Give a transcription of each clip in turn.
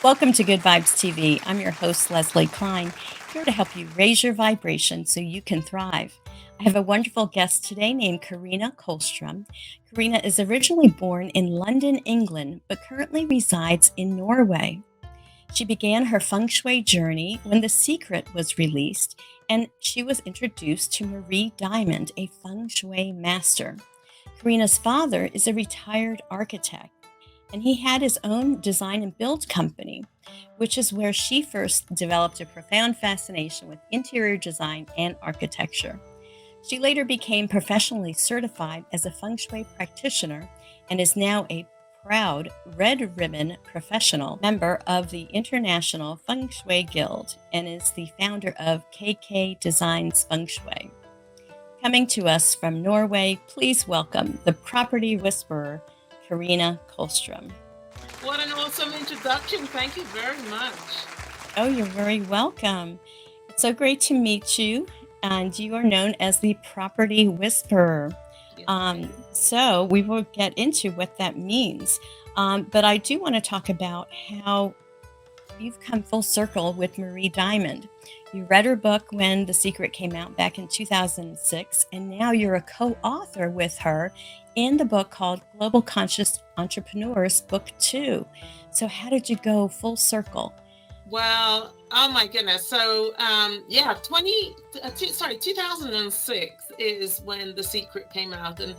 Welcome to Good Vibes TV. I'm your host, Leslie Klein, here to help you raise your vibration so you can thrive. I have a wonderful guest today named Karina Kollstrom. Karina is originally born in London, England, but currently resides in Norway. She began her Feng Shui journey when The Secret was released, and she was introduced to Marie Diamond, a Feng Shui master. Karina's father is a retired architect, and he had his own design and build company, which is where she first developed a profound fascination with interior design and architecture. She later became professionally certified as a Feng Shui practitioner and is now a proud Red Ribbon Professional member of the International Feng Shui Guild and is the founder of KK Designs Feng Shui. Coming to us from Norway, please welcome the property whisperer, Karina Kollstrom. What an awesome introduction. Thank you very much. Oh, you're very welcome. It's so great to meet you. And you are known as the property whisperer. Yes. So we will get into what that means. But I do want to talk about how you've come full circle with Marie Diamond. You read her book when The Secret came out back in 2006, and now you're a co-author with her in the book called Global Conscious Entrepreneurs, Book 2. So how did you go full circle? Well, oh my goodness. So, 2006 is when The Secret came out, and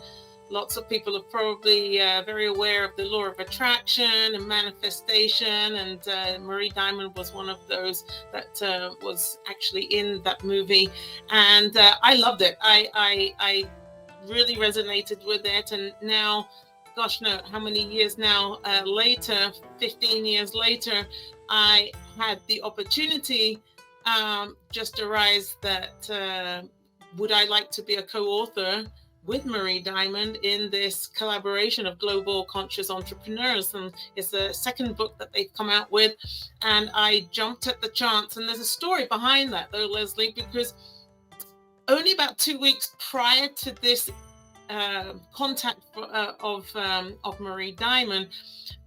lots of people are probably very aware of the law of attraction and manifestation, and Marie Diamond was one of those that was actually in that movie, and I loved it. I really resonated with it, and now, gosh, no, how many years now later, 15 years later, I had the opportunity just arise that would I like to be a co-author with Marie Diamond in this collaboration of Global Conscious Entrepreneurs, and it's the second book that they've come out with, and I jumped at the chance. And there's a story behind that though, Leslie, because only about 2 weeks prior to this contact of Marie Diamond,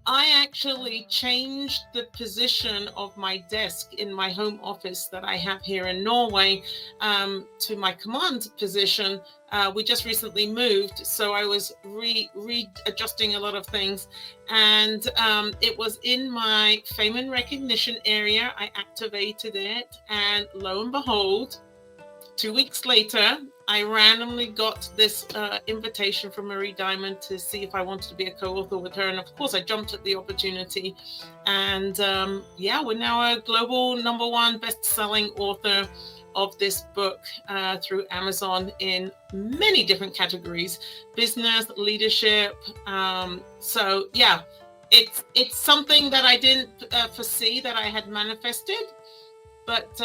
I actually changed the position of my desk in my home office that I have here in Norway to my command position. We just recently moved, so I was readjusting a lot of things, and it was in my fame and recognition area. I activated it, and lo and behold, 2 weeks later, I randomly got this invitation from Marie Diamond to see if I wanted to be a co-author with her. And of course, I jumped at the opportunity. And we're now a global #1 best-selling author of this book through Amazon in many different categories, business, leadership. It's something that I didn't foresee that I had manifested. But,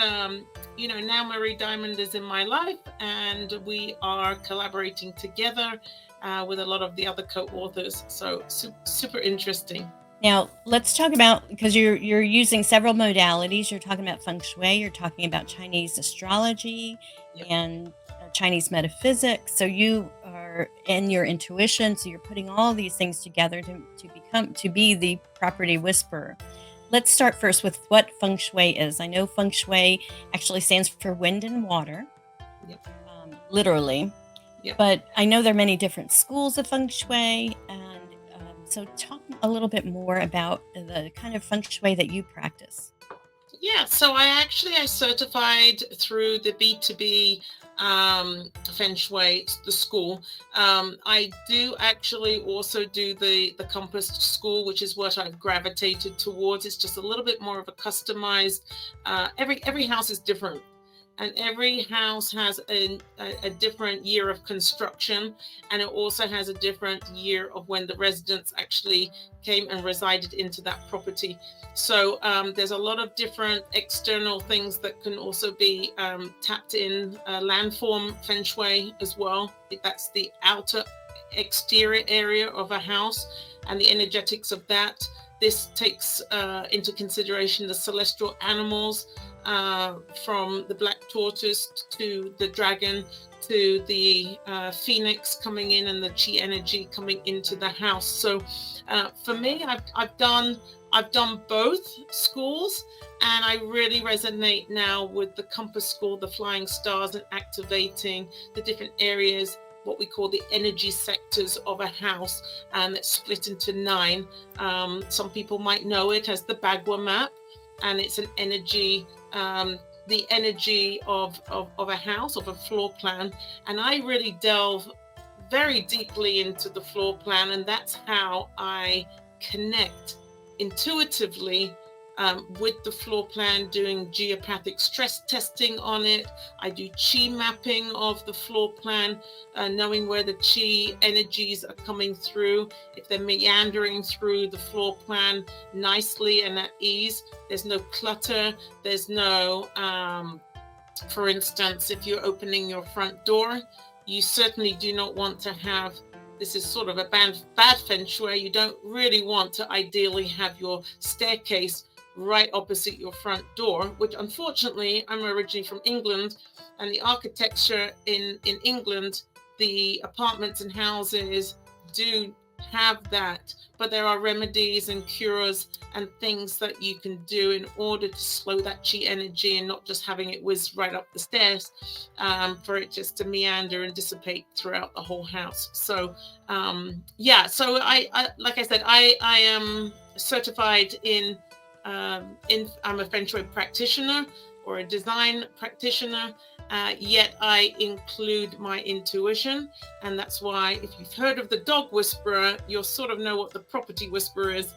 now Marie Diamond is in my life, and we are collaborating together with a lot of the other co-authors. So super interesting. Now, let's talk about, because you're using several modalities. You're talking about Feng Shui, you're talking about Chinese astrology, Yep. and Chinese metaphysics. So you are in your intuition. So you're putting all these things together to be the property whisperer. Let's start first with what Feng Shui is. I know Feng Shui actually stands for wind and water, Yep. Literally. Yep. But I know there are many different schools of Feng Shui. And so talk a little bit more about the kind of Feng Shui that you practice. Yeah, so I certified through the B2B Feng Shui, the school. I do actually also do the Compass school, which is what I've gravitated towards. It's just a little bit more of a customized. Every house is different, and every house has a different year of construction, and it also has a different year of when the residents actually came and resided into that property. So there's a lot of different external things that can also be tapped in. Landform Feng Shui as well. That's the outer exterior area of a house and the energetics of that. This takes into consideration the celestial animals, from the black tortoise to the dragon to the phoenix coming in, and the chi energy coming into the house. So for me, I've done both schools, and I really resonate now with the compass school, the flying stars, and activating the different areas, what we call the energy sectors of a house, and it's split into 9. Some people might know it as the Bagua map, and it's an energy, the energy of a house, of a floor plan. And I really delve very deeply into the floor plan, and that's how I connect intuitively with the floor plan, doing geopathic stress testing on it. I do chi mapping of the floor plan, knowing where the chi energies are coming through, if they're meandering through the floor plan nicely and at ease. There's no clutter, there's no, for instance, if you're opening your front door, you certainly do not want to have, this is sort of a bad feng shui, you don't really want to ideally have your staircase right opposite your front door, which unfortunately, I'm originally from England, and the architecture in England, the apartments and houses do have that, but there are remedies and cures and things that you can do in order to slow that chi energy and not just having it whiz right up the stairs, for it just to meander and dissipate throughout the whole house. So yeah, so I like I said, I am certified in I'm a Feng Shui practitioner or a design practitioner, yet I include my intuition. And that's why, if you've heard of the dog whisperer, you'll sort of know what the property whisperer is.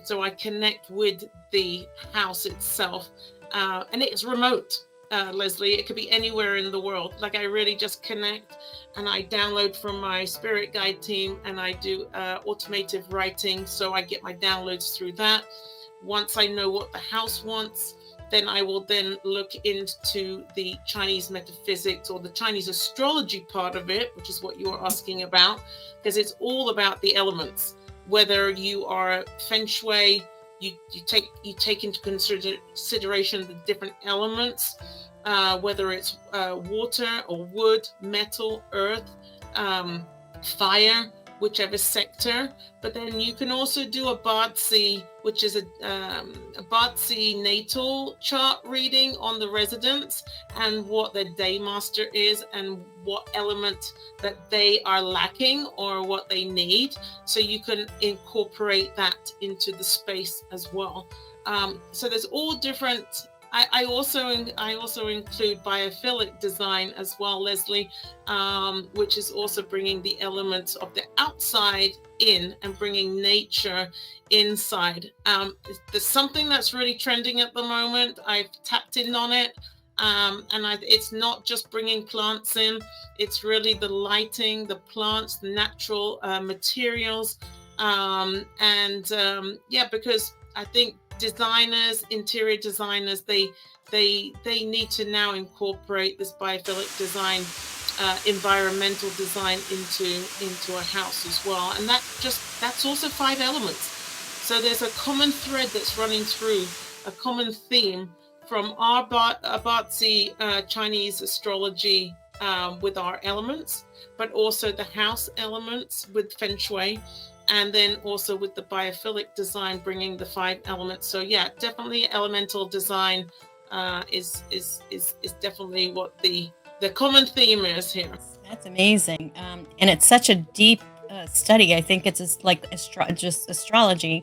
So I connect with the house itself, and it's remote, Leslie. It could be anywhere in the world. Like, I really just connect, and I download from my spirit guide team, and I do automative writing. So I get my downloads through that. Once I know what the house wants, then I will then look into the Chinese metaphysics or the Chinese astrology part of it, which is what you are asking about, because it's all about the elements. Whether you are Feng Shui, you take into consideration the different elements, whether it's water or wood, metal, earth, fire, whichever sector. But then you can also do a Bartzi, which is a Bartzi natal chart reading on the residents and what their day master is and what element that they are lacking or what they need. So you can incorporate that into the space as well. So there's all different. I also include biophilic design as well, Leslie, which is also bringing the elements of the outside in and bringing nature inside. There's something that's really trending at the moment. I've tapped in on it, and it's not just bringing plants in. It's really the lighting, the plants, the natural materials, yeah, because I think designers, interior designers, they need to now incorporate this biophilic design, environmental design into a house as well. And that's also 5 elements. So there's a common thread that's running through, a common theme from our Bartzi Chinese astrology with our elements, but also the house elements with Feng Shui. And then also with the biophilic design, bringing the 5 elements. So yeah, definitely elemental design is definitely what the common theme is here. That's amazing, and it's such a deep study. I think it's just like just astrology,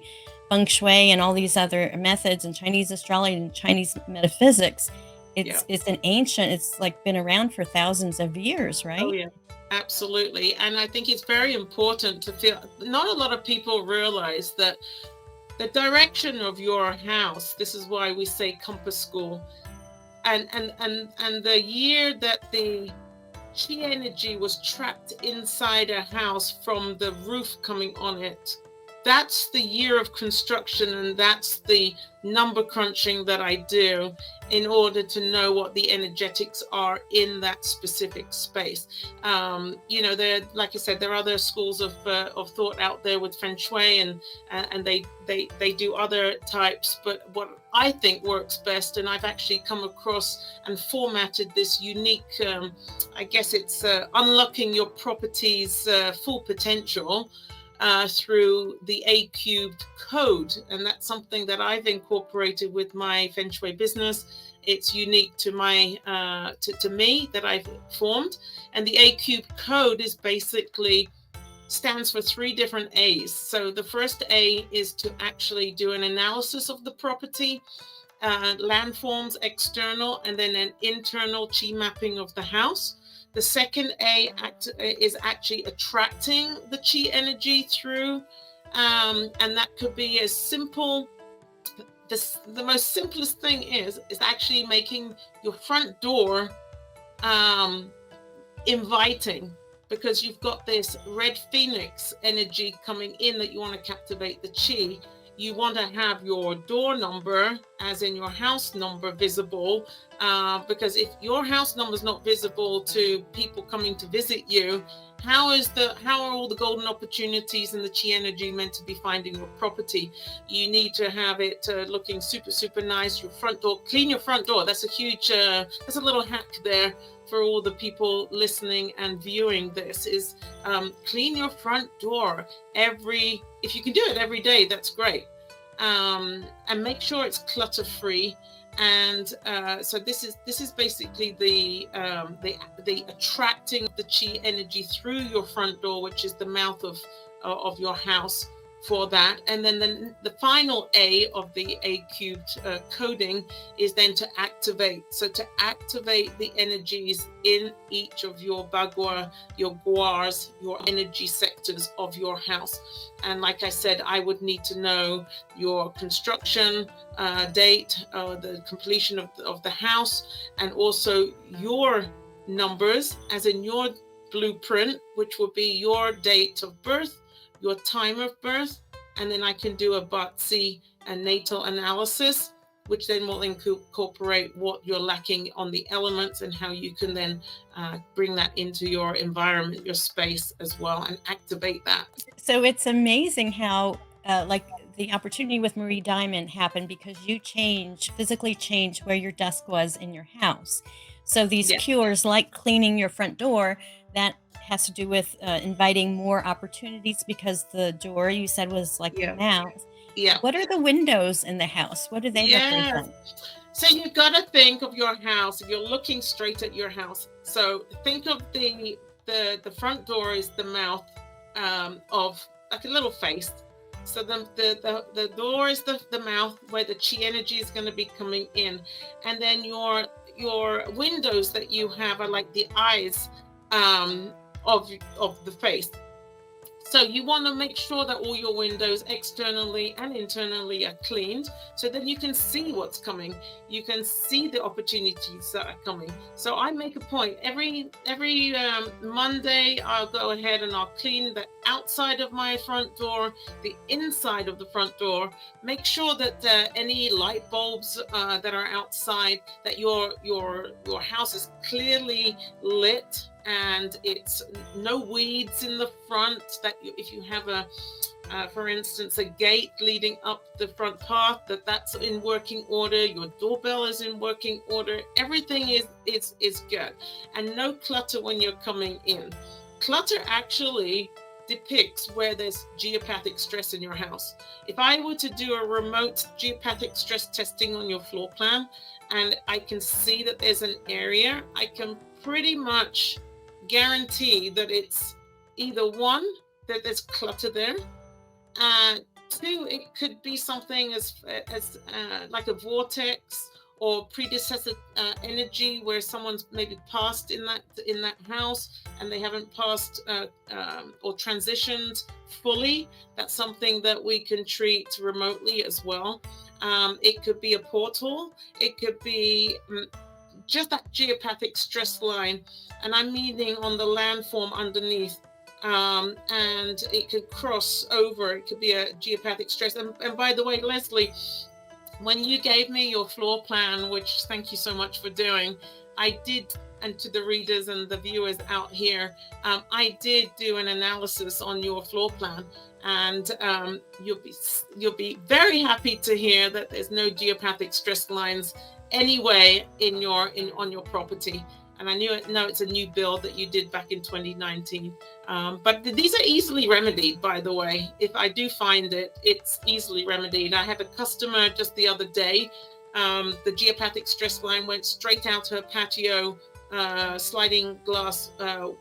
feng shui, and all these other methods, and Chinese astrology and Chinese metaphysics. It's an ancient. It's like been around for thousands of years, right? Oh yeah. Absolutely. And I think it's very important to feel, not a lot of people realize that the direction of your house, this is why we say compass school, and the year that the chi energy was trapped inside a house from the roof coming on it, that's the year of construction, and that's the number crunching that I do in order to know what the energetics are in that specific space. There, like I said, there are other schools of thought out there with Feng Shui, and they do other types. But what I think works best, and I've actually come across and formatted this unique, I guess it's unlocking your property's full potential. through the A cubed code, and that's something that I've incorporated with my Feng Shui business. It's unique to my to me that I've formed, and the A cubed code is basically stands for 3 different A's. So the first A is to actually do an analysis of the property, landforms, external, and then an internal chi mapping of the house. The second A is actually attracting the chi energy through, and that could be as simple. The most simplest thing is actually making your front door inviting, because you've got this red phoenix energy coming in that you want to captivate the chi. You want to have your door number, as in your house number, visible, because if your house number is not visible to people coming to visit you, how are all the golden opportunities and the chi energy meant to be finding your property? You need to have it looking super nice. Your front door, clean your front door. That's a huge, that's a little hack there for all the people listening and viewing this, is clean your front door if you can do it every day, that's great. And make sure it's clutter free. And so this is basically the attracting the chi energy through your front door, which is the mouth of your house, for that. And then the final A of the A cubed coding is then to activate. So to activate the energies in each of your bagua, your guars, your energy sectors of your house. And like I said, I would need to know your construction date, the completion of the house, and also your numbers, as in your blueprint, which will be your date of birth, your time of birth, and then I can do a BOTC and natal analysis, which then will incorporate what you're lacking on the elements and how you can then bring that into your environment, your space as well, and activate that. So it's amazing how, like, the opportunity with Marie Diamond happened because you physically changed where your desk was in your house. So these cures, like cleaning your front door, that has to do with inviting more opportunities, because the door you said was like the mouth. Yeah. What are the windows in the house? What do they represent? So you've got to think of your house. If you're looking straight at your house, so think of the front door is the mouth of, like, a little face. So the door is the mouth where the chi energy is going to be coming in, and then your windows that you have are like the eyes of the face. So you want to make sure that all your windows externally and internally are cleaned, so that you can see what's coming. You can see the opportunities that are coming. So I make a point every Monday, I'll go ahead and I'll clean the outside of my front door, the inside of the front door. Make sure that any light bulbs that are outside, that your house is clearly lit, and it's no weeds in the front. That if you have for instance, a gate leading up the front path, that's in working order. Your doorbell is in working order. Everything is good, and no clutter when you're coming in. Clutter actually depicts where there's geopathic stress in your house. If I were to do a remote geopathic stress testing on your floor plan, and I can see that there's an area, I can pretty much guarantee that it's either one, that there's clutter there, two, it could be something as like a vortex or predecessor energy, where someone's maybe passed in that house and they haven't passed or transitioned fully. That's something that we can treat remotely as well. It could be a portal. It could be just that geopathic stress line, and I'm meaning on the landform underneath. And it could cross over. It could be a geopathic stress. And by the way, Leslie, when you gave me your floor plan, which thank you so much for doing, I did, and to the readers and the viewers out here, I did do an analysis on your floor plan, and you'll be very happy to hear that there's no geopathic stress lines anyway on your property. and I know it's a new build that you did back in 2019. But these are easily remedied, by the way. If I do find it, it's easily remedied. I had a customer just the other day. The geopathic stress line went straight out her patio sliding glass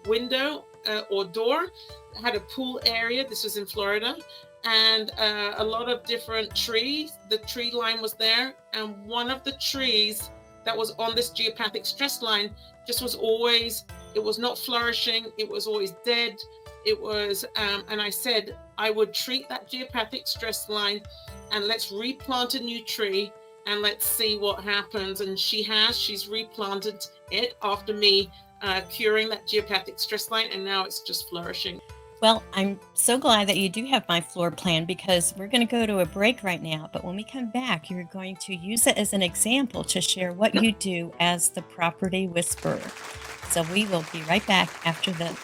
window or door. It had a pool area. This was in Florida. And a lot of different trees. The tree line was there. And one of the trees that was on this geopathic stress line just was always, it was not flourishing. It was always dead. It was, and I said, I would treat that geopathic stress line and let's replant a new tree and let's see what happens. And she's replanted it after me curing that geopathic stress line, and now it's just flourishing. Well, I'm so glad that you do have my floor plan, because we're going to go to a break right now. But when we come back, you're going to use it as an example to share what you do as the property whisperer. So we will be right back after this.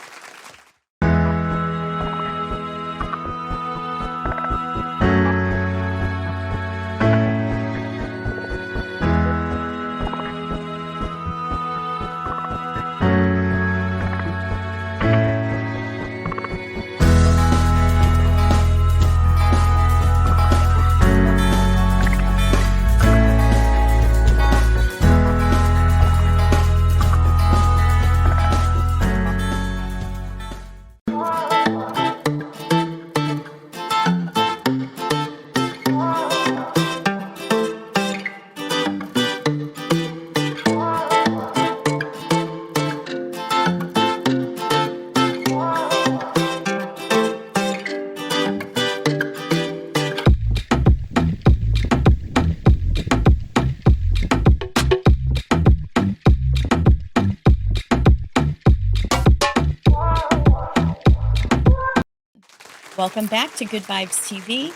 Welcome back to Good Vibes TV.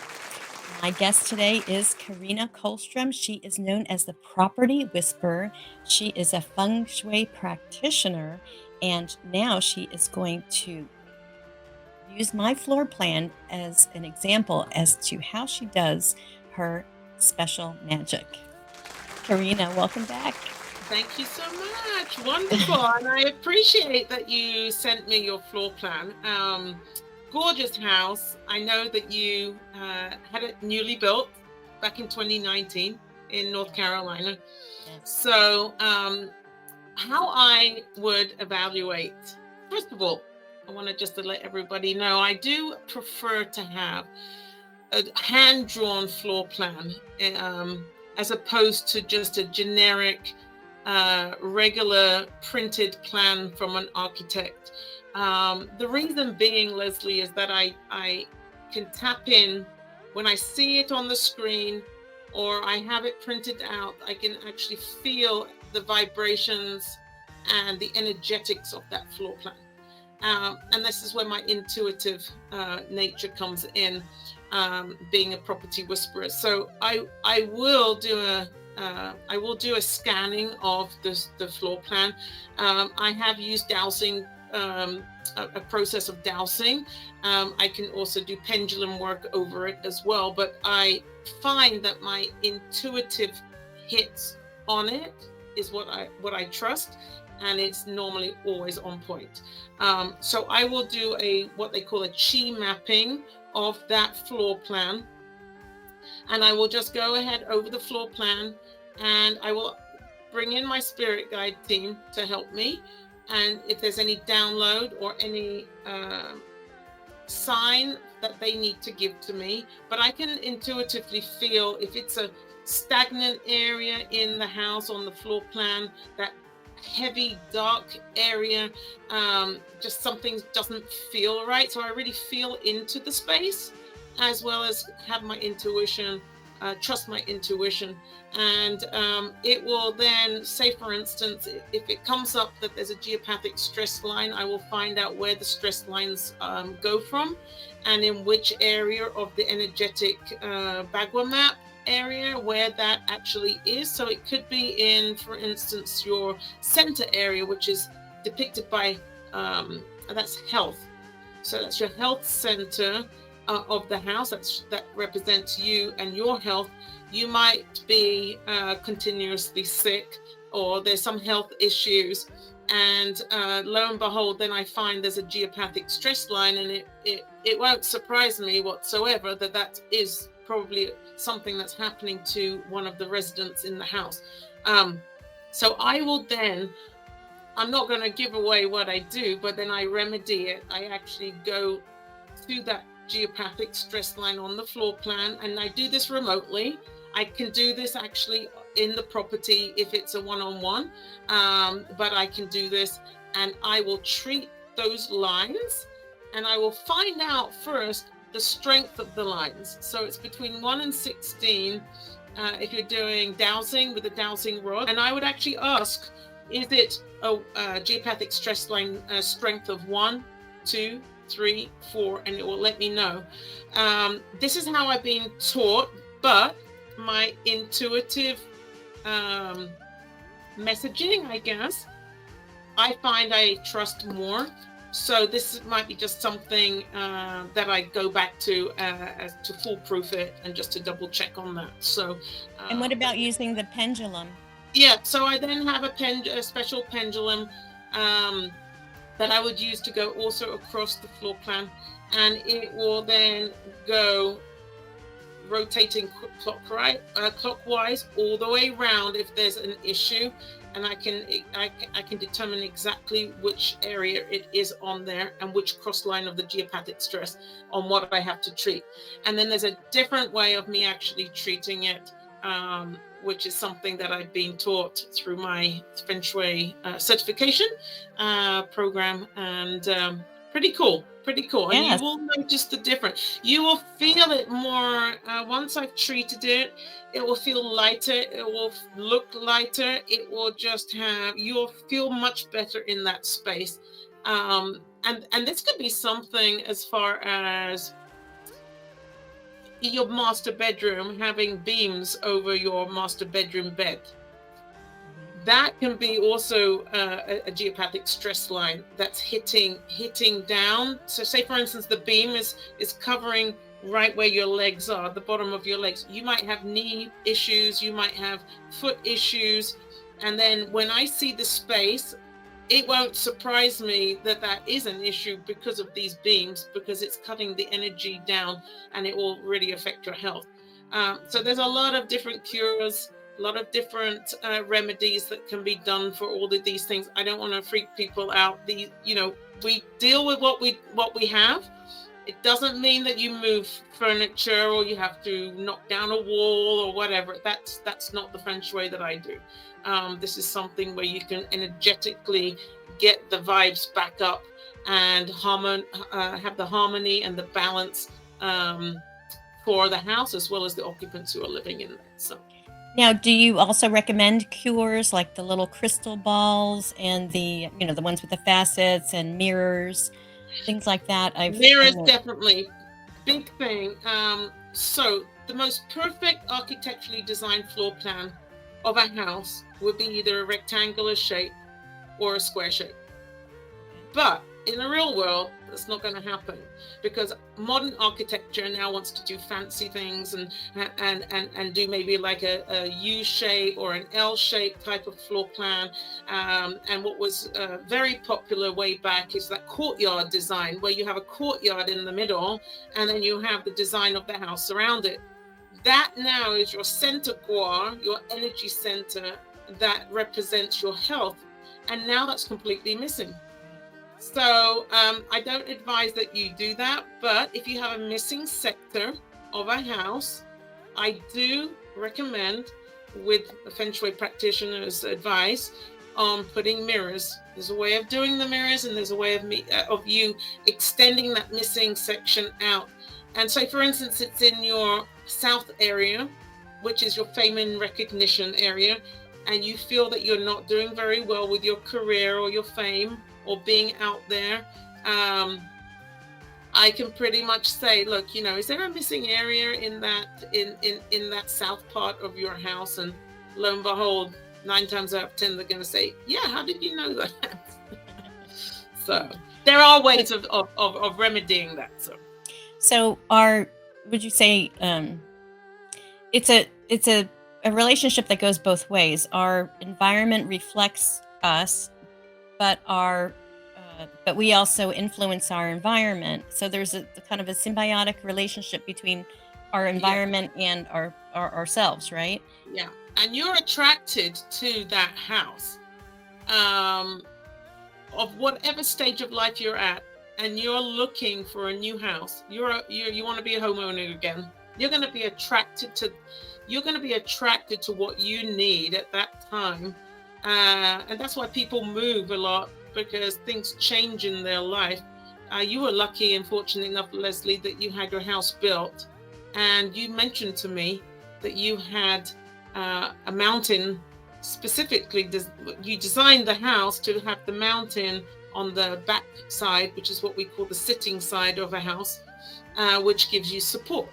My guest today is Karina Kollstrom. She is known as the Property Whisperer. She is a Feng Shui practitioner, and now she is going to use my floor plan as an example as to how she does her special magic. Karina, welcome back. Thank you so much. Wonderful. And I appreciate that you sent me your floor plan. Gorgeous house. I know that you had it newly built back in 2019 in North Carolina. Yes. So how I would evaluate, first of all, I want to just to let everybody know, I do prefer to have a hand-drawn floor plan as opposed to just a generic regular printed plan from an architect. The reason being, Leslie, is that I can tap in when I see it on the screen or I have it printed out. I can actually feel the vibrations and the energetics of that floor plan. And this is where my intuitive nature comes in, being a property whisperer. So I will do a scanning of the floor plan. I have used dowsing, a process of dowsing. I can also do pendulum work over it as well, but I find that my intuitive hits on it is what I trust, and it's normally always on point. So I will do what they call a chi mapping of that floor plan, and I will just go ahead over the floor plan, and I will bring in my spirit guide team to help me. And if there's any download or any sign that they need to give to me, but I can intuitively feel if it's a stagnant area in the house on the floor plan, that heavy dark area, just something doesn't feel right. So I really feel into the space, as well as have my intuition, trust my intuition. And it will then say, for instance, if it comes up that there's a geopathic stress line, I will find out where the stress lines go from and in which area of the energetic Bagua map area where that actually is. So it could be in, for instance, your center area, which is depicted by, that's health. So that's your health center of the house. That represents you and your health. You might be continuously sick, or there's some health issues. And lo and behold, then I find there's a geopathic stress line, and it won't surprise me whatsoever that is probably something that's happening to one of the residents in the house. So I will then, I'm not going to give away what I do, but then I remedy it. I actually go to that geopathic stress line on the floor plan, and I do this remotely. I can do this actually in the property if it's a one-on-one, but I can do this, and I will treat those lines, and I will find out first the strength of the lines. So it's between 1 and 16 if you're doing dowsing with a dowsing rod. And I would actually ask, is it a geopathic stress line strength of 1, 2, 3, 4, and it will let me know. This is how I've been taught, but my intuitive messaging, I guess, I find I trust more. So this might be just something that I go back to foolproof it and just to double check on that. So. And what about using the pendulum? Yeah, so I then have a special pendulum that I would use to go also across the floor plan, and it will then go rotating clockwise all the way around if there's an issue, and I can determine exactly which area it is on there and which cross line of the geopathic stress on what I have to treat. And then there's a different way of me actually treating it, which is something that I've been taught through my Feng Shui certification program, and pretty cool. Yes. And you will notice the difference. You will feel it more once I've treated it. It will feel lighter. It will look lighter. It will just you'll feel much better in that space. And this could be something as far as your master bedroom, having beams over your master bedroom bed. That can be also a geopathic stress line that's hitting down. So say, for instance, the beam is covering right where your legs are, the bottom of your legs. You might have knee issues, you might have foot issues. And then when I see the space, it won't surprise me that is an issue because of these beams, because it's cutting the energy down, and it will really affect your health. So there's a lot of different cures, a lot of different remedies that can be done for all of these things. I don't want to freak people out. We deal with what we have. It doesn't mean that you move furniture or you have to knock down a wall or whatever. That's not the Feng Shui that I do. This is something where you can energetically get the vibes back up and have the harmony and the balance for the house as well as the occupants who are living in there. So. Now, do you also recommend cures like the little crystal balls and the ones with the facets and mirrors, things like that? Mirrors, definitely. Big thing. So the most perfect architecturally designed floor plan of a house would be either a rectangular shape or a square shape. But in the real world, that's not going to happen, because modern architecture now wants to do fancy things and do maybe like a U shape or an L shape type of floor plan. And what was very popular way back is that courtyard design, where you have a courtyard in the middle and then you have the design of the house around it. That now is your center core, your energy center that represents your health. And now that's completely missing. So I don't advise that you do that, but if you have a missing sector of a house, I do recommend, with a Feng Shui practitioner's advice, on putting mirrors. There's a way of doing the mirrors, and there's a way of you extending that missing section out. And so, for instance, it's in your south area, which is your fame and recognition area, and you feel that you're not doing very well with your career or your fame or being out there. I can pretty much say, look, is there a missing area in that south part of your house? And lo and behold, 9 times out of 10, they're going to say, yeah, how did you know that? So there are ways of remedying that. So would you say it's a a relationship that goes both ways. Our environment reflects us, but but we also influence our environment. So there's a kind of a symbiotic relationship between our Yeah, environment and ourselves, right? yeah. And you're attracted to that house, um, of whatever stage of life you're at, and you're looking for a new house. You want to be a homeowner again. You're going to be attracted to what you need at that time, and that's why people move a lot, because things change in their life. You were lucky and fortunate enough, Leslie, that you had your house built, and you mentioned to me that you had a mountain. Specifically, you designed the house to have the mountain on the back side, which is what we call the sitting side of a house, which gives you support.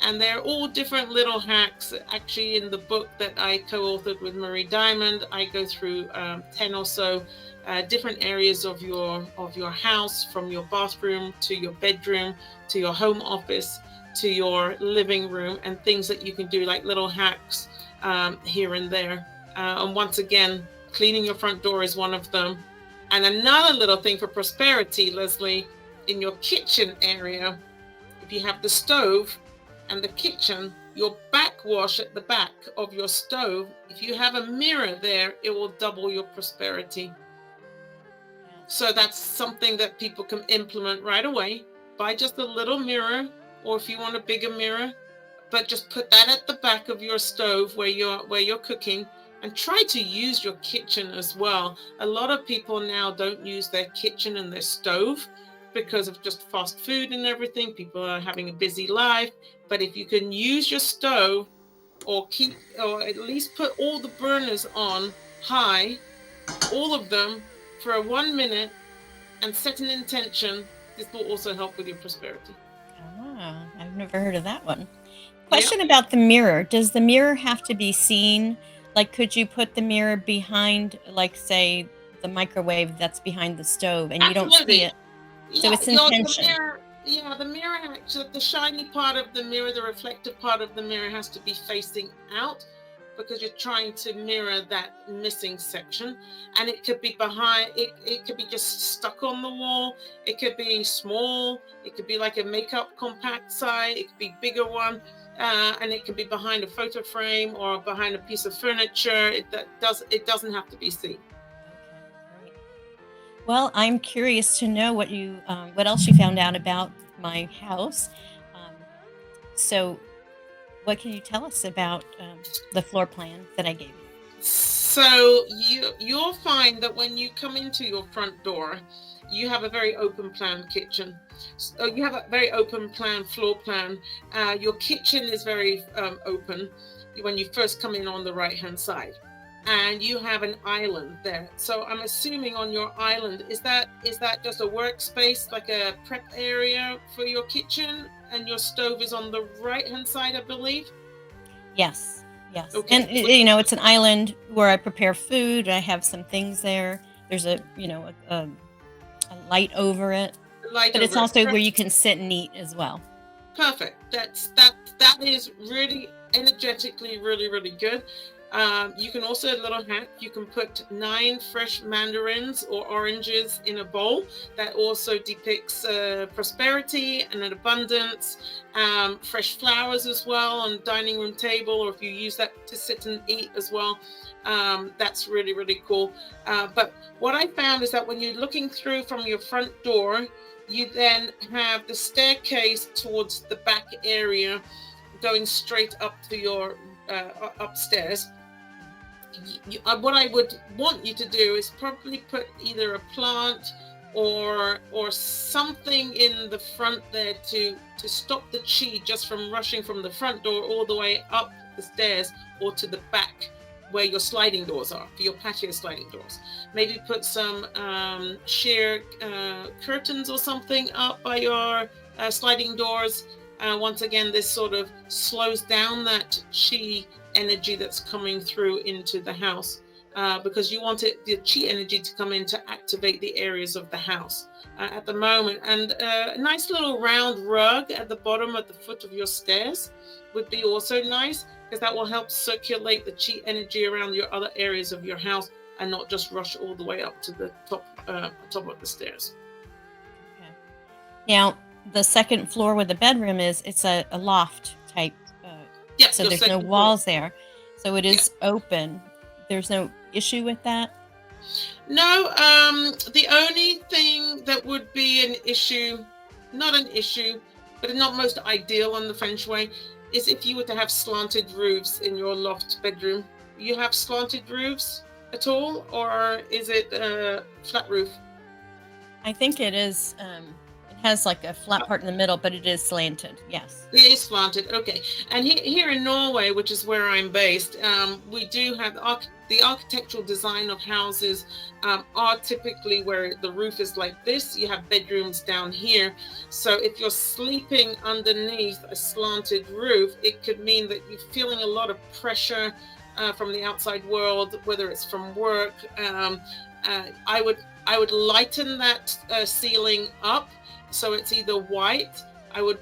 And they're all different little hacks. Actually, in the book that I co-authored with Marie Diamond, I go through 10 or so different areas of your house, from your bathroom to your bedroom to your home office to your living room, and things that you can do, like little hacks here and there. And once again, cleaning your front door is one of them. And another little thing for prosperity, Leslie, in your kitchen area, if you have the stove and the kitchen, your backwash at the back of your stove, if you have a mirror there, it will double your prosperity. So that's something that people can implement right away. Buy just a little mirror, or if you want a bigger mirror, but just put that at the back of your stove where you're cooking, and try to use your kitchen as well. A lot of people now don't use their kitchen and their stove because of just fast food and everything. People are having a busy life, but if you can use your stove, or at least put all the burners on high, all of them, for 1 minute, and set an intention, this will also help with your prosperity. Ah, I've never heard of that one. Yeah, Question about the mirror. Does the mirror have to be seen? Like, could you put the mirror behind, like, say, the microwave that's behind the stove and you don't see absolutely. it? So Yeah, it's intention. the mirror actually, the shiny part of the mirror, the reflective part of the mirror has to be facing out, because you're trying to mirror that missing section. And it could be behind, it could be just stuck on the wall, it could be small, it could be like a makeup compact size, it could be bigger one, and it could be behind a photo frame or behind a piece of furniture. It doesn't have to be seen. Okay, great. Well, I'm curious to know what else you found out about my house. Um, so, what can you tell us about the floor plan that I gave you? So you'll find that when you come into your front door, you have a very open plan kitchen. So you have a very open plan floor plan. Your kitchen is very open when you first come in on the right hand side, and you have an island there. So I'm assuming on your island, is that just a workspace, like a prep area for your kitchen, and your stove is on the right hand side, I believe. Yes, yes. Okay, And it's an island where I prepare food. I have some things there. There's a light over it, light but it's over it. also where you can sit and eat as well. Perfect. That is really energetically really good. You can also, a little hack, you can put 9 fresh mandarins or oranges in a bowl. That also depicts prosperity and an abundance. Fresh flowers as well on dining room table, or if you use that to sit and eat as well. That's really cool. But what I found is that when you're looking through from your front door, you then have the staircase towards the back area going straight up to your upstairs. What I would want you to do is probably put either a plant or something in the front there to stop the chi just from rushing from the front door all the way up the stairs or to the back where your sliding doors are, for your patio sliding doors. Maybe put some sheer curtains or something up by your sliding doors. Once again, this sort of slows down that chi energy that's coming through into the house, because you want the chi energy to come in to activate the areas of the house at the moment. And a nice little round rug at the bottom, at the foot of your stairs, would be also nice. because that will help circulate the chi energy around your other areas of your house and not just rush all the way up to the top of the stairs. Okay. Now, the second floor where the bedroom is, it's a loft type. Yeah, so your there's no second walls floor. there. So it is open. There's no issue with that? No, the only thing that would be an issue, not an issue, but not most ideal on the Feng Shui, is if you were to have slanted roofs in your loft bedroom. You have slanted roofs at all, or is it a flat roof? I think it is. It has like a flat part in the middle, but it is slanted. Yes. It is slanted, okay. And here in Norway, which is where I'm based, we do have the architectural design of houses are typically where the roof is like this. You have bedrooms down here. So if you're sleeping underneath a slanted roof, it could mean that you're feeling a lot of pressure from the outside world, whether it's from work. I would lighten that ceiling up, so it's either white. I would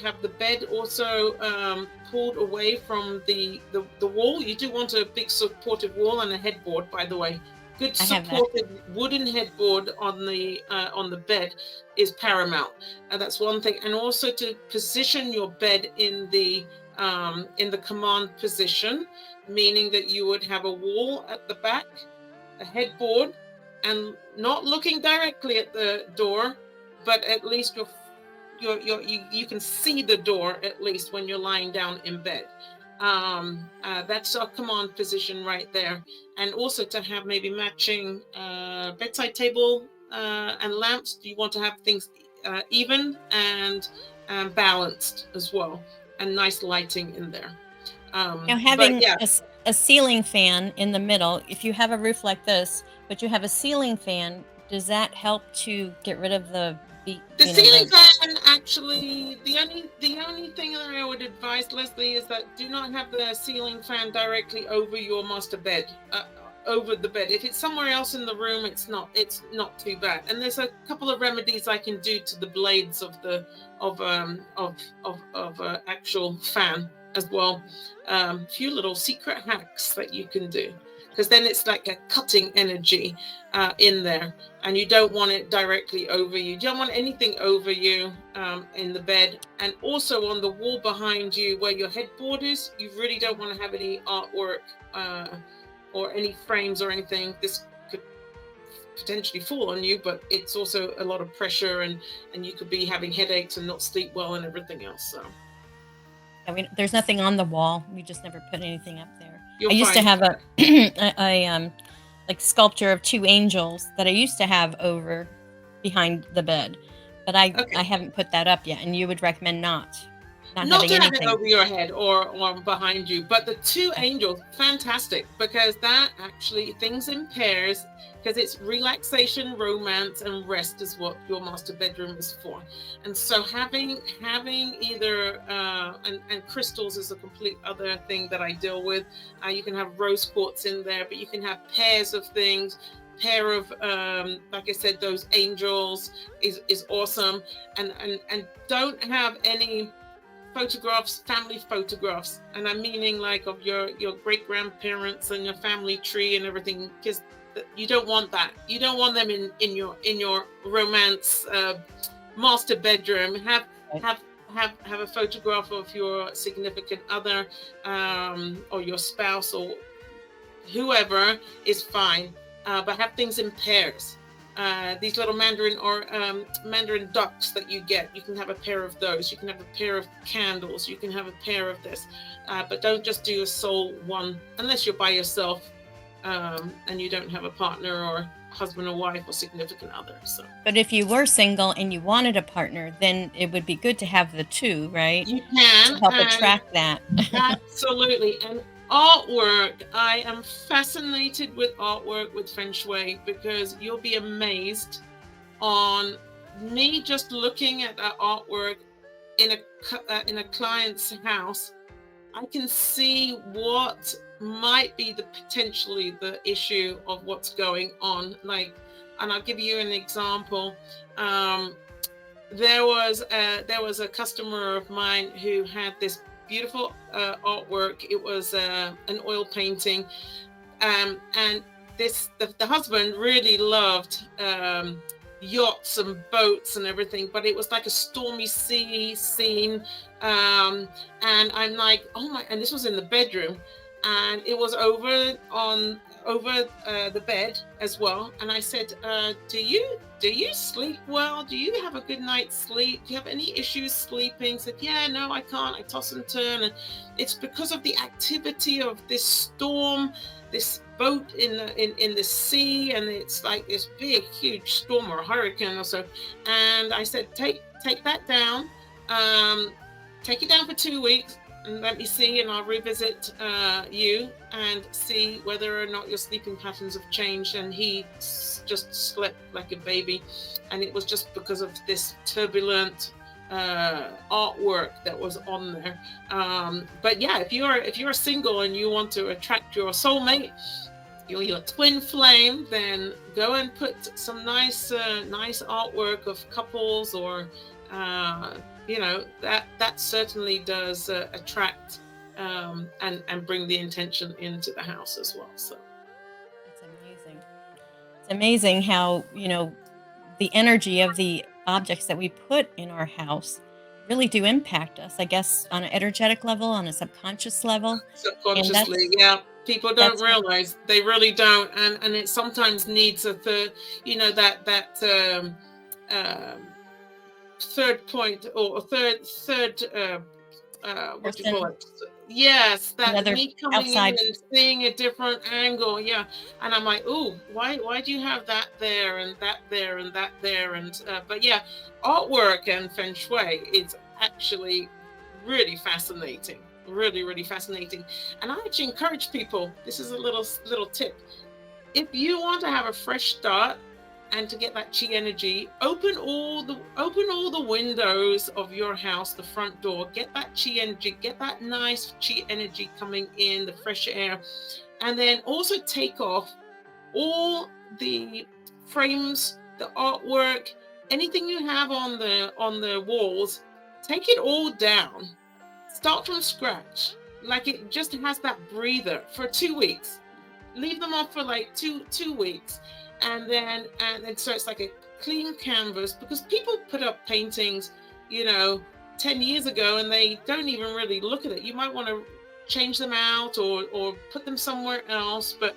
have the bed also pulled away from the wall. You do want a big supportive wall and a headboard, by the way. Good supportive wooden headboard on the bed is paramount, and that's one thing. And also to position your bed in the command position, meaning that you would have a wall at the back, a headboard, and not looking directly at the door, but at least you can see the door at least when you're lying down in bed. That's our command position right there. And also to have maybe matching bedside table and lamps. You want to have things even and balanced as well, and nice lighting in there. Now, having a ceiling fan in the middle, if you have a roof like this, but you have a ceiling fan, does that help to get rid of the ceiling fan? Actually, the only thing that I would advise, Leslie, is that do not have the ceiling fan directly over your master bed, over the bed. If it's somewhere else in the room, it's not too bad. And there's a couple of remedies I can do to the blades of the actual fan as well. Few little secret hacks that you can do, because then it's like a cutting energy in there, and you don't want it directly over you. You don't want anything over you in the bed. And also on the wall behind you where your headboard is, you really don't want to have any artwork or any frames or anything. This could potentially fall on you, but it's also a lot of pressure, and you could be having headaches and not sleep well and everything else. So I mean, there's nothing on the wall. We just never put anything up there. I used to have a like sculpture of two angels that I used to have over behind the bed, but I haven't put that up yet. And you would recommend not having to anything have it over your head or behind you, but the two angels, fantastic, because that actually things in pairs, because it's relaxation, romance, and rest is what your master bedroom is for. And so having either and crystals is a complete other thing that I deal with. You can have rose quartz in there, but you can have pairs of things. Pair of like I said, those angels is awesome. And don't have any photographs, family photographs, and I'm meaning like of your great grandparents and your family tree and everything, because you don't want that. You don't want them in your romance master bedroom. Have a photograph of your significant other or your spouse or whoever is fine, but have things in pairs. These little mandarin or mandarin ducks that you get, you can have a pair of those. You can have a pair of candles. You can have a pair of this, but don't just do a sole one unless you're by yourself and you don't have a partner or husband or wife or significant other. So, but if you were single and you wanted a partner, then it would be good to have the two, right? You can to help attract that. Absolutely. And artwork, I am fascinated with artwork with Feng Shui, because you'll be amazed on me just looking at that artwork in a client's house. I can see what might be potentially the issue of what's going on. Like, and I'll give you an example. There was a customer of mine who had this beautiful artwork. It was an oil painting, and the husband really loved yachts and boats and everything, but it was like a stormy sea scene, and I'm like, oh my, and this was in the bedroom, and it was over the bed as well. And I said, do you sleep well? Do you have a good night's sleep? Do you have any issues sleeping? He said, yeah, no, I can't. I toss and turn, and it's because of the activity of this storm, this boat in the sea, and it's like this big huge storm or hurricane or so. And I said, take that down, take it down for 2 weeks, and let me see, and I'll revisit you and see whether or not your sleeping patterns have changed. And he just slept like a baby, and it was just because of this turbulent artwork that was on there. But yeah, if you're single and you want to attract your soulmate, your twin flame, then go and put some nice artwork of couples, or that certainly does attract and bring the intention into the house as well. So It's amazing. It's amazing how, the energy of the objects that we put in our house really do impact us, I guess, on an energetic level, on a subconscious level. And subconsciously, yeah, people don't that's realize, they really don't, and it sometimes needs a third, third point, or third what do you call person, it? Yes, that another me coming in outside. and seeing a different angle. Yeah, and I'm like, oh, why do you have that there and that there and that there? And but yeah, artwork and Feng Shui is actually really fascinating, really fascinating. And I actually encourage people. This is a little tip. If you want to have a fresh start and to get that chi energy, open all the windows of your house, the front door, get that chi energy, get that nice chi energy coming in, the fresh air. And then also take off all the frames, the artwork, anything you have on the walls, take it all down. Start from scratch. Like, it just has that breather for 2 weeks. Leave them off for like two weeks, and then so it's like a clean canvas, because people put up paintings 10 years ago and they don't even really look at it. You might want to change them out, or put them somewhere else, but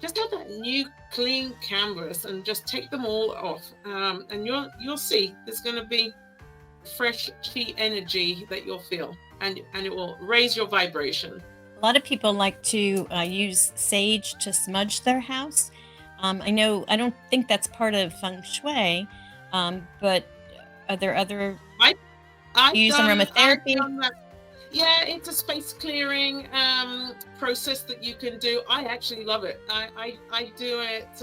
just have that new clean canvas and just take them all off, and you'll see there's going to be fresh chi energy that you'll feel, and it will raise your vibration. A lot of people like to use sage to smudge their house. I know, I don't think that's part of feng shui, but are there other, I you I've use done aromatherapy? that. Yeah, it's a space clearing process that you can do. I actually love it. I do it.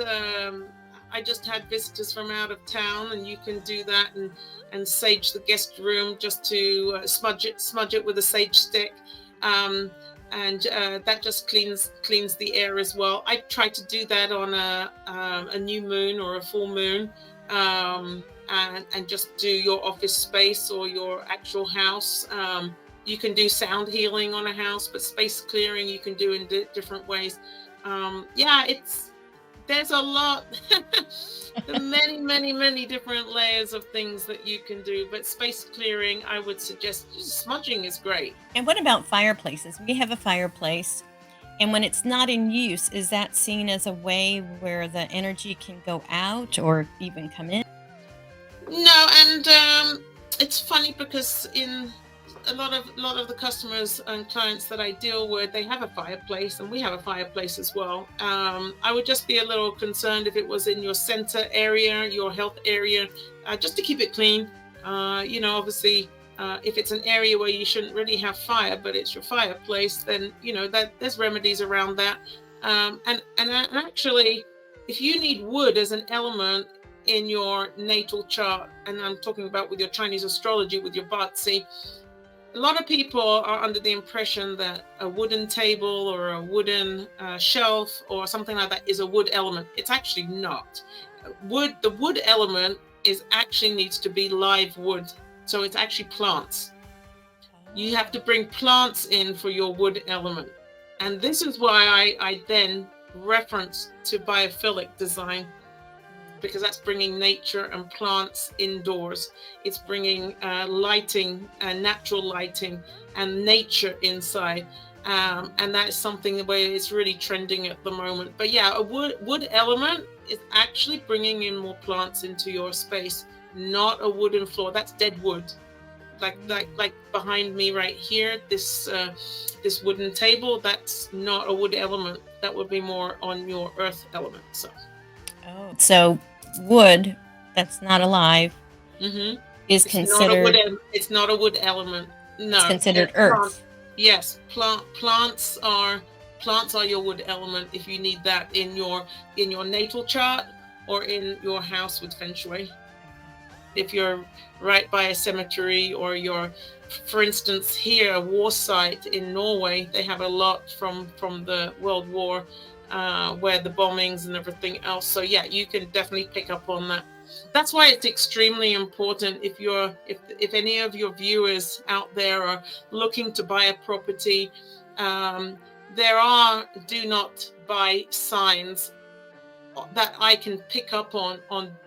I just had visitors from out of town, and you can do that, and sage the guest room, just to smudge it with a sage stick. And that just cleans the air as well. I try to do that on a new moon or a full moon, and just do your office space or your actual house. You can do sound healing on a house, but space clearing you can do in different ways. Yeah, there's a lot. The many different layers of things that you can do, but space clearing, I would suggest, smudging is great. And what about fireplaces? We have a fireplace, and when it's not in use, is that seen as a way where the energy can go out or even come in? No, and it's funny, because in a lot of the customers and clients that I deal with, they have a fireplace, and we have a fireplace as well. I would just be a little concerned if it was in your center area, your health area, just to keep it clean. Obviously, if it's an area where you shouldn't really have fire, but it's your fireplace, then that there's remedies around that. And actually, if you need wood as an element in your natal chart, and I'm talking about with your Chinese astrology, with your Batsi, a lot of people are under the impression that a wooden table or a wooden shelf or something like that is a wood element. It's actually not. The wood element is actually needs to be live wood. So it's actually plants. You have to bring plants in for your wood element. And this is why I then reference to biophilic design, because that's bringing nature and plants indoors. It's bringing lighting, natural lighting and nature inside. And that's something where it's really trending at the moment. But yeah, a wood element is actually bringing in more plants into your space, not a wooden floor. That's dead wood. Like behind me right here, this wooden table, that's not a wood element. That would be more on your earth element. So wood that's not alive is it's considered. It's not a wood element. No, it's considered earth. Yes, plants are your wood element if you need that in your natal chart or in your house with Feng Shui. If you're right by a cemetery, or you're, for instance, here, a war site in Norway, they have a lot from the World War, where the bombings and everything else. So yeah, you can definitely pick up on that. That's why it's extremely important if any of your viewers out there are looking to buy a property, there are do not buy signs that I can pick up on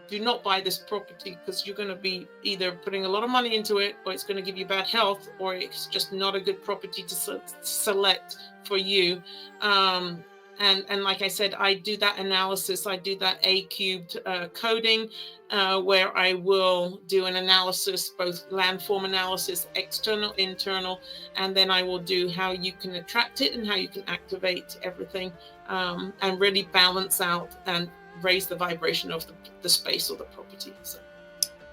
do not buy this property, because you're going to be either putting a lot of money into it, or it's going to give you bad health, or it's just not a good property to select for you. And like I said, I do that analysis. I do that A-cubed coding, where I will do an analysis, both landform analysis, external, internal, and then I will do how you can attract it and how you can activate everything, and really balance out and raise the vibration of the space or the property. So.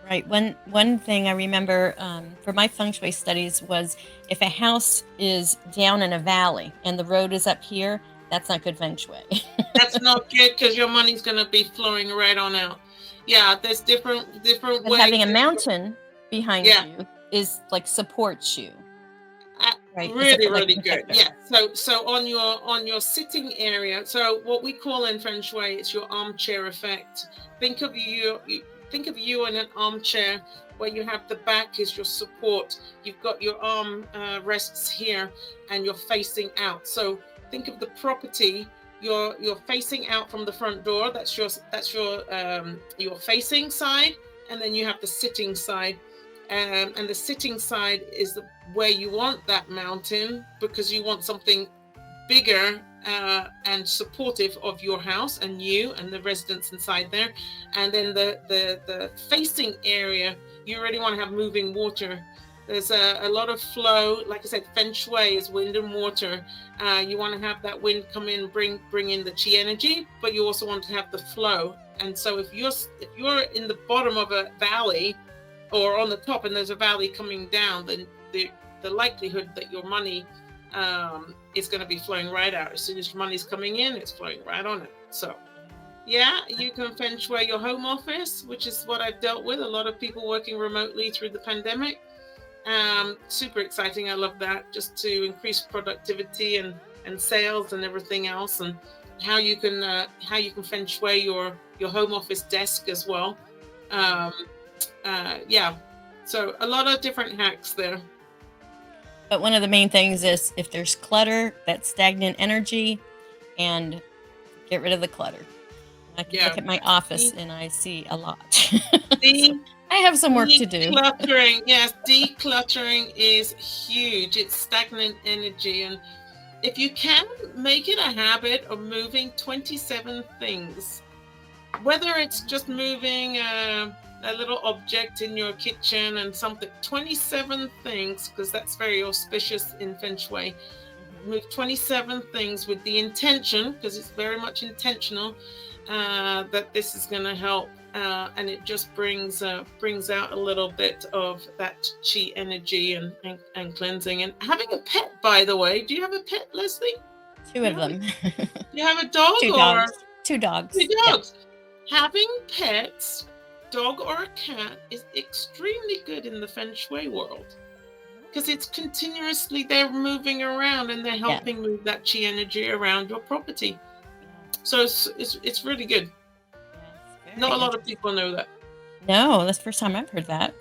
Right. One thing I remember for my Feng Shui studies was, if a house is down in a valley and the road is up here, that's not good Feng Shui. That's not good, because your money's going to be flowing right on out. Yeah, there's different but ways. Having a mountain behind you is like supports you. Right. Really good. Yeah. So on your sitting area, so what we call in Feng Shui, it's your armchair effect. Think of you in an armchair where you have the back is your support. You've got your arm rests here, and you're facing out. So think of the property. You're facing out from the front door. That's your facing side, and then you have the sitting side. And the sitting side is where you want that mountain, because you want something bigger and supportive of your house and you and the residents inside there. And then the facing area, you really want to have moving water. There's a lot of flow. Like I said, Feng Shui is wind and water. You want to have that wind come in, bring in the chi energy, but you also want to have the flow. And so if you're in the bottom of a valley, or on the top, and there's a valley coming down, then the likelihood that your money is going to be flowing right out. As soon as your money's coming in, it's flowing right on it. So yeah, you can Feng Shui your home office, which is what I've dealt with. A lot of people working remotely through the pandemic. Super exciting. I love that, just to increase productivity and sales and everything else, and how you can Feng Shui your home office desk as well. Yeah, so a lot of different hacks there. But one of the main things is, if there's clutter, that's stagnant energy, and get rid of the clutter. I can look at my office and I see a lot. So I have some work to do. Decluttering, yes, decluttering is huge. It's stagnant energy, and if you can make it a habit of moving 27 things, whether it's just moving a little object in your kitchen and something, 27 things, because that's very auspicious in Feng Shui. Move 27 things with the intention, because it's very much intentional, that this is going to help, and it just brings out a little bit of that chi energy and cleansing. And having a pet, by the way, do you have a pet, Leslie? Two of them. Do you have a dog? Two dogs. Two dogs. Two dogs. Yep. Having pets, dog or a cat, is extremely good in the Feng Shui world, because it's continuously, they're moving around and they're helping move that chi energy around your property. So it's really good. Not a lot of people know that. No, that's the first time I've heard that.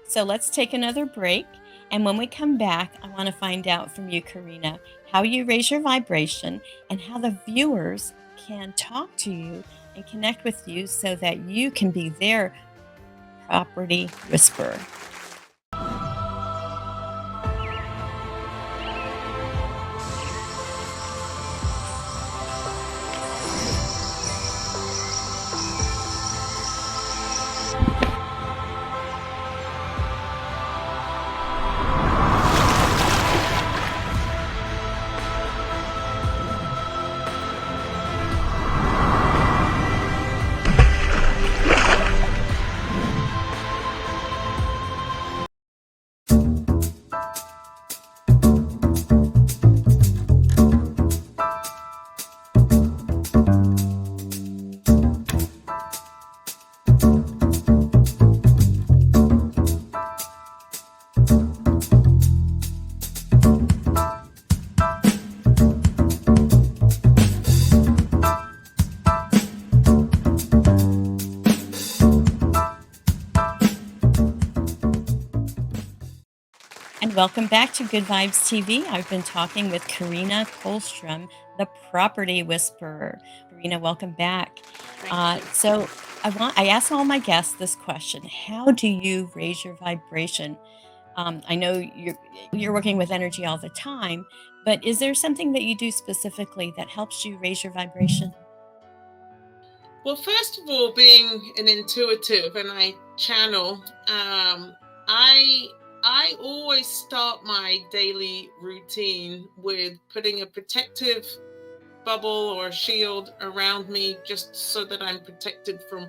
So let's take another break. And when we come back, I want to find out from you, Karina, how you raise your vibration and how the viewers can talk to you and connect with you so that you can be their property whisperer. And welcome back to Good Vibes TV. I've been talking with Karina Kollstrom, the property whisperer. Karina, welcome back. So I ask all my guests this question: how do you raise your vibration? I know you're working with energy all the time, but is there something that you do specifically that helps you raise your vibration? Well, first of all, being an intuitive and I channel, I I always start my daily routine with putting a protective bubble or shield around me, just so that I'm protected from,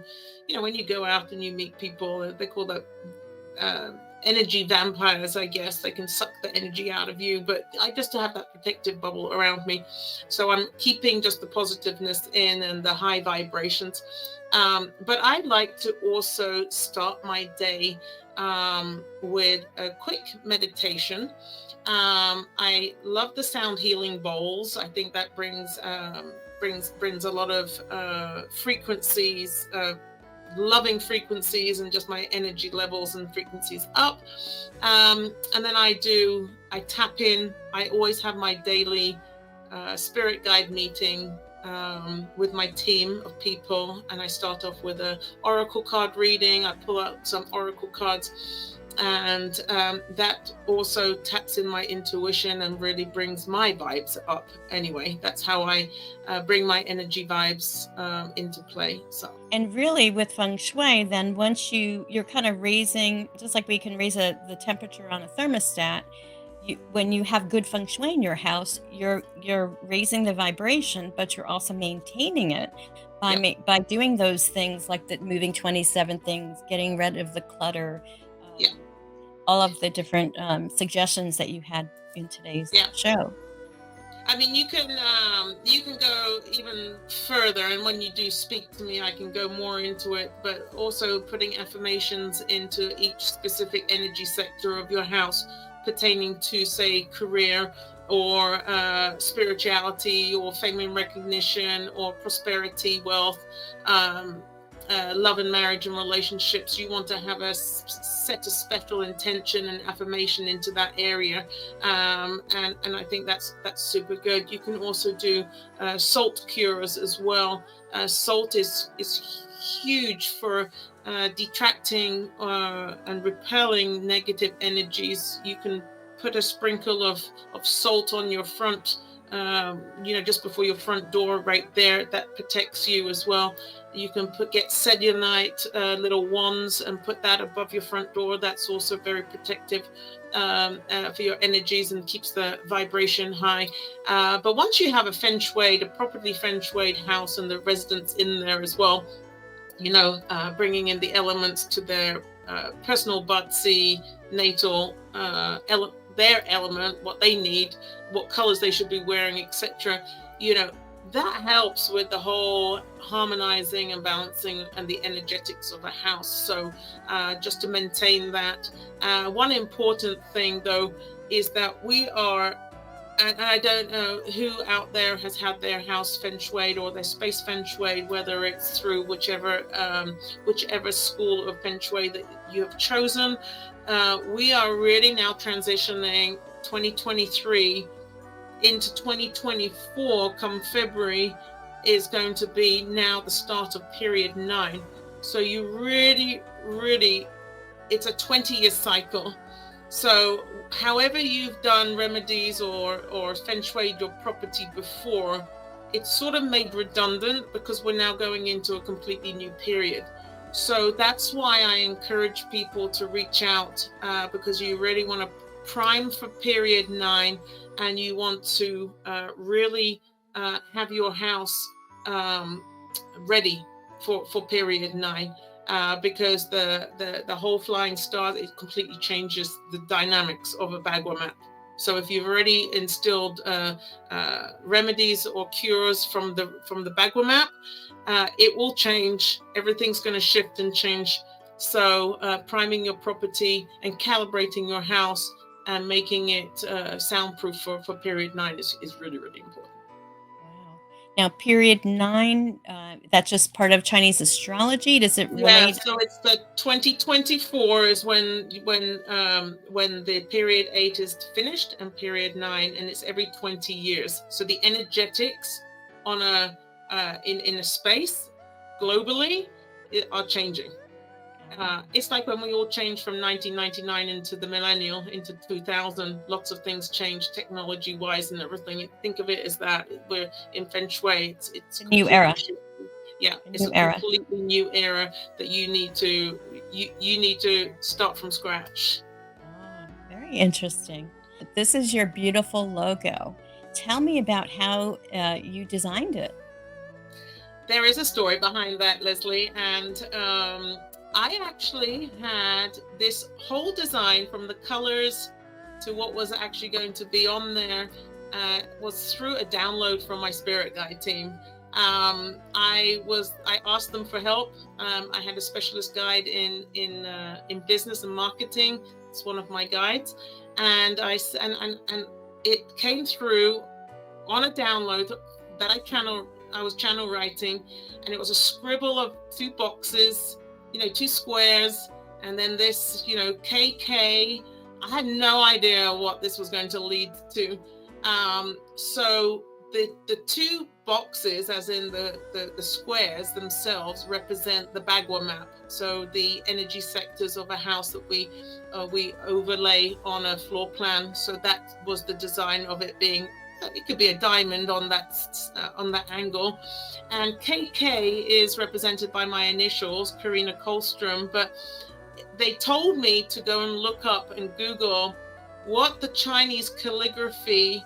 when you go out and you meet people, they call that uh, energy vampires, I guess. They can suck the energy out of you, but I just have that protective bubble around me. So I'm keeping just the positiveness in and the high vibrations. But I like to also start my day with a quick meditation. I love the sound healing bowls. I think that brings a lot of frequencies, loving frequencies, and just my energy levels and frequencies up. And then I tap in. I always have my daily spirit guide meeting with my team of people, and I start off with a oracle card reading. I pull out some oracle cards, and that also taps in my intuition and really brings my vibes up. Anyway, that's how I bring my energy vibes into play. And really, with feng shui, then once you're kind of raising, just like we can raise the temperature on a thermostat. When you have good feng shui in your house, you're raising the vibration, but you're also maintaining it by Yeah. by doing those things like the moving 27 things, getting rid of the clutter, Yeah. all of the different suggestions that you had in today's Yeah. show. I mean, you can go even further, and when you do speak to me, I can go more into it. But also putting affirmations into each specific energy sector of your house, pertaining to, say, career, or spirituality, or fame and recognition, or prosperity, wealth, love and marriage and relationships. You want to have set a special intention and affirmation into that area, and I think that's super good. You can also do salt cures as well. Salt is huge for detracting and repelling negative energies. You can put a sprinkle of salt on your front, just before your front door, right there. That protects you as well. You can get cellulite little wands and put that above your front door. That's also very protective for your energies and keeps the vibration high. But once you have a feng shui, the properly feng shuied house, and the residents in there as well, bringing in the elements to their personal Batsi natal their element, what they need, what colors they should be wearing, etc. That helps with the whole harmonizing and balancing and the energetics of a house. So just to maintain that, one important thing though is that we are and I don't know who out there has had their house feng shuied or their space feng shuied, whether it's through whichever school of feng shui that you have chosen. We are really now transitioning 2023 into 2024. Come February is going to be now the start of period 9. So you really, it's a 20-year cycle. So however you've done remedies or feng shuied your property before, it's sort of made redundant because we're now going into a completely new period. So that's why I encourage people to reach out, because you really want to prime for period 9, and you want to really have your house ready for period 9. Because the whole flying star, it completely changes the dynamics of a Bagua map. So if you've already instilled remedies or cures from the Bagua map, it will change. Everything's going to shift and change. So priming your property and calibrating your house and making it soundproof for period 9 is really, really important. Wow. Now, period 9, that's just part of Chinese astrology. Does it Yeah, relate? so it's the 2024 is when the period 8 is finished, and period 9, and it's every 20 years. So the energetics on in a space globally are changing. It's like when we all changed from 1999 into the millennial, into 2000. Lots of things changed technology wise and everything. Think of it as that we're in feng shui. It's A new era. shifting. Yeah, A it's new a era. completely new era that you need to start from scratch. Very interesting. This is your beautiful logo. Tell me about how you designed it. There is a story behind that, Leslie, and I actually had this whole design, from the colors to what was actually going to be on there, was through a download from my spirit guide team. I asked them for help. I had a specialist guide in business and marketing. It's one of my guides, and it came through on a download that I was channel writing, and it was a scribble of 2 boxes, 2 squares, and then this, KK. I had no idea what this was going to lead to. So the 2 boxes, as in the squares themselves, represent the Bagua map. So the energy sectors of a house that we overlay on a floor plan. So that was the design of it being. It could be a diamond on that angle, and KK is represented by my initials, Karina Kollstrom. But they told me to go and look up and Google what the Chinese calligraphy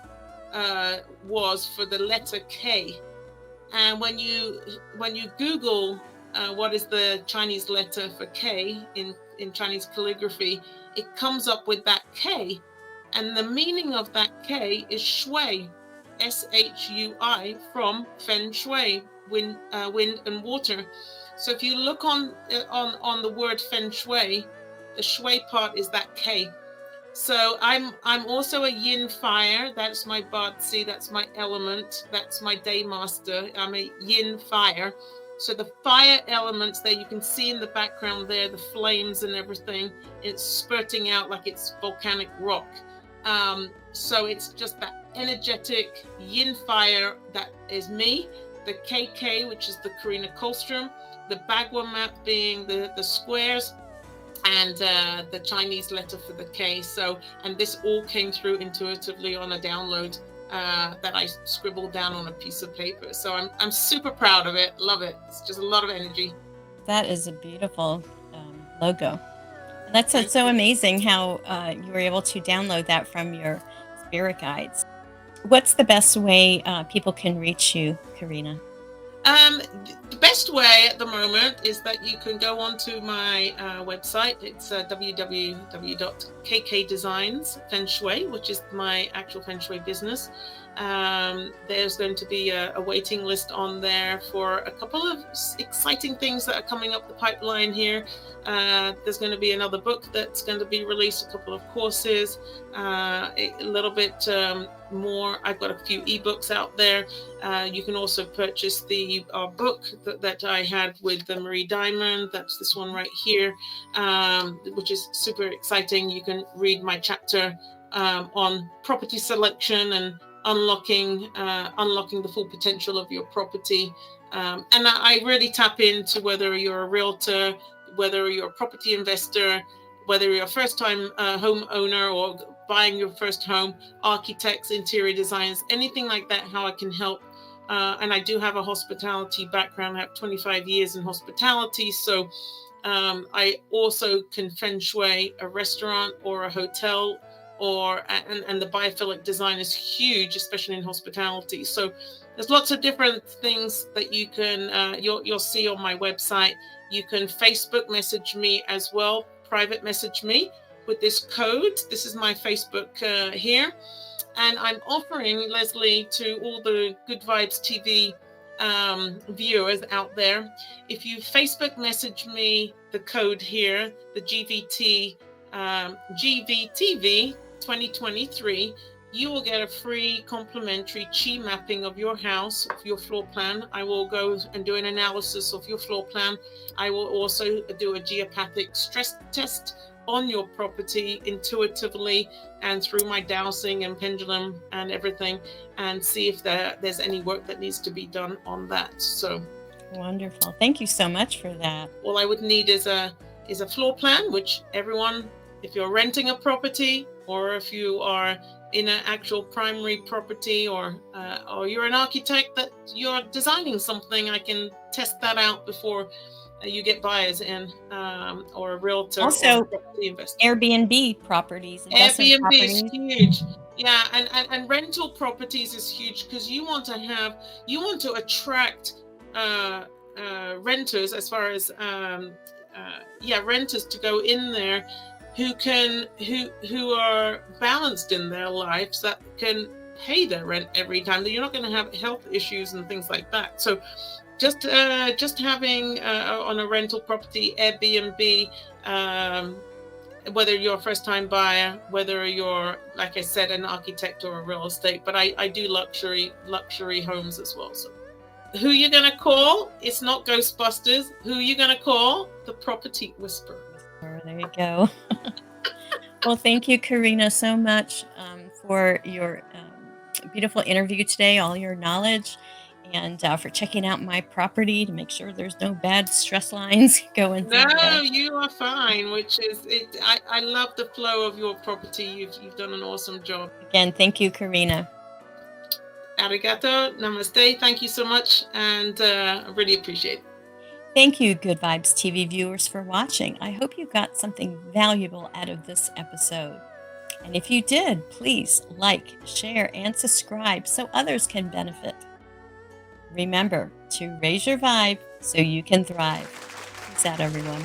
was for the letter K. And when you Google what is the Chinese letter for K in Chinese calligraphy, it comes up with that K. And the meaning of that K is shui, SHUI, from feng shui, wind and water. So if you look on the word feng shui, the shui part is that K. So I'm also a yin fire. That's my Badzi, that's my element, that's my day master. I'm a yin fire. So the fire elements there, you can see in the background there, the flames and everything. It's spurting out like it's volcanic rock. So it's just that energetic yin fire that is me. The KK, which is the Karina Kollstrom, the Bagua map being the squares, and the Chinese letter for the K. So, and this all came through intuitively on a download that I scribbled down on a piece of paper. So I'm super proud of it. Love it. It's just a lot of energy. That is a beautiful logo. And that's so amazing how you were able to download that from your spirit guides. What's the best way people can reach you, Karina? The best way at the moment is that you can go onto my website. It's www.kkdesigns Feng Shui, which is my actual Feng Shui business. There's going to be a waiting list on there for a couple of exciting things that are coming up the pipeline here. There's going to be another book that's going to be released, a couple of courses, a little bit more. I've got a few ebooks out there. You can also purchase the book that I had with the Marie Diamond. That's this one right here, which is super exciting. You can read my chapter on property selection and unlocking the full potential of your property. And I really tap into whether you're a realtor, whether you're a property investor, whether you're a first-time home owner or buying your first home, architects, interior designers, anything like that, how I can help. And I do have a hospitality background. I have 25 years in hospitality. So I also can Feng Shui a restaurant or a hotel, and the biophilic design is huge, especially in hospitality. So there's lots of different things that you can you'll see on my website. You can Facebook message me as well, private message me with this code. This is my Facebook here, and I'm offering, Leslie, to all the Good Vibes TV viewers out there, if you Facebook message me the code here, the GVTV 2023, you will get a free complimentary chi mapping of your house, of your floor plan. I will go and do an analysis of your floor plan. I will also do a geopathic stress test on your property intuitively and through my dowsing and pendulum and everything, and see if there's any work that needs to be done on that. So Wonderful. Thank you so much for that. all I would need is a floor plan, which everyone, if you're renting a property or if you are in an actual primary property, or you're an architect that you're designing something, I can test that out before you get buyers in, or a realtor Also, or a property investor. Airbnb properties. Airbnb is huge. Yeah, and rental properties is huge, because you want to attract renters, as far as renters to go in there who are balanced in their lives, that can pay their rent every time. That you're not going to have health issues and things like that. So just having on a rental property, Airbnb, whether you're a first-time buyer, whether you're, like I said, an architect or a real estate, but I do luxury homes as well. So who you're going to call? It's not Ghostbusters. Who you're going to call? The Property Whisperer. There you go. Well, thank you, Karina, so much for your beautiful interview today, all your knowledge, and for checking out my property to make sure there's no bad stress lines going through No, there. you are fine, which is it. I love the flow of your property. You've done an awesome job. Again, thank you, Karina. Arigato, namaste. Thank you so much, and I really appreciate it. Thank you, Good Vibes TV viewers, for watching. I hope you got something valuable out of this episode. And if you did, please like, share, and subscribe so others can benefit. Remember to raise your vibe so you can thrive. Peace out, everyone.